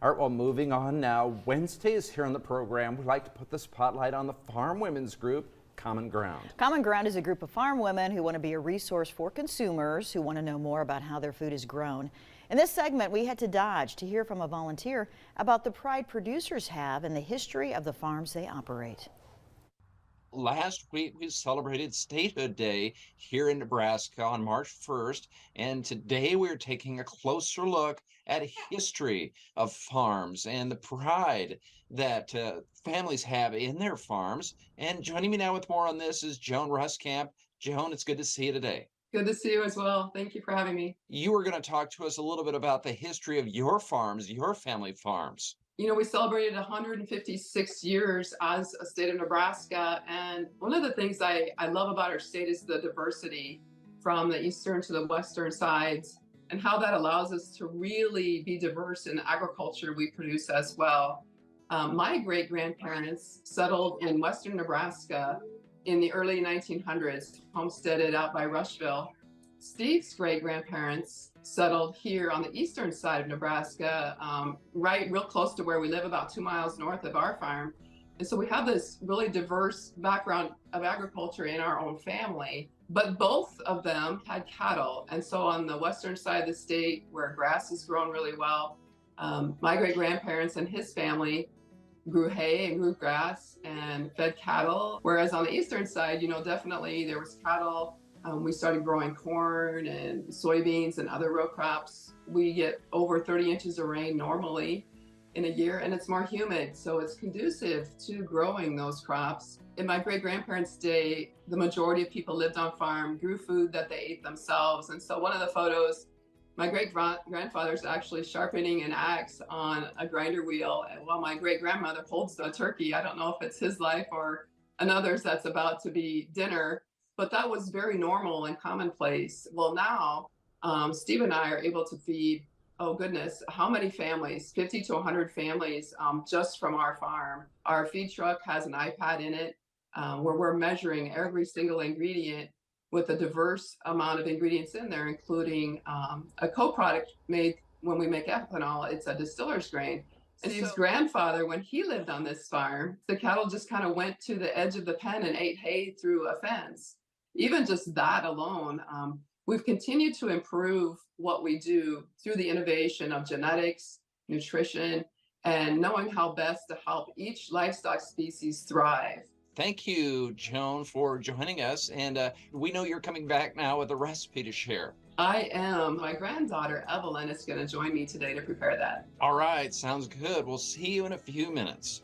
All right, well, moving on now. Wednesdays here on the program, we like to put the spotlight on the farm women's group, Common Ground. Common Ground is a group of farm women who want to be a resource for consumers who want to know more about how their food is grown. In this segment, we head to Dodge to hear from a volunteer about the pride producers have in the history of the farms they operate. Last week, we celebrated Statehood Day here in Nebraska on March 1st, and today we're taking a closer look at history of farms and the pride that families have in their farms. And joining me now with more on this is Joan Ruskamp. Joan, it's good to see you today. Good to see you as well. Thank you for having me. You were going to talk to us a little bit about the history of your farms, your family farms. You know, we celebrated 156 years as a state of Nebraska. And one of the things I love about our state is the diversity from the eastern to the western sides and how that allows us to really be diverse in the agriculture we produce as well. My great-grandparents settled in western Nebraska in the early 1900s, homesteaded out by Rushville. Steve's great-grandparents settled here on the eastern side of Nebraska, right real close to where we live, about 2 miles north of our farm. And so we have this really diverse background of agriculture in our own family, but both of them had cattle. And so on the western side of the state, where grass is grown really well, my great-grandparents and his family grew hay and grew grass and fed cattle. Whereas on the eastern side, you know, definitely there was cattle. We started growing corn and soybeans and other row crops. We get over 30 inches of rain normally in a year, and it's more humid, so it's conducive to growing those crops. In my great-grandparents' day, the majority of people lived on farm, grew food that they ate themselves. And so one of the photos, my great-grandfather's actually sharpening an axe on a grinder wheel while my great-grandmother holds the turkey. I don't know if it's his life or another's that's about to be dinner, but that was very normal and commonplace. Well, now, Steve and I are able to feed, oh goodness, how many families? 50 to 100 families just from our farm. Our feed truck has an iPad in it where we're measuring every single ingredient with a diverse amount of ingredients in there, including a co-product made when we make ethanol. It's a distiller's grain. And Steve's grandfather, when he lived on this farm, the cattle just kind of went to the edge of the pen and ate hay through a fence. Even just that alone, we've continued to improve what we do through the innovation of genetics, nutrition, and knowing how best to help each livestock species thrive. Thank you, Joan, for joining us. And we know you're coming back now with a recipe to share. I am. My granddaughter, Evelyn, is going to join me today to prepare that. All right, sounds good. We'll see you in a few minutes.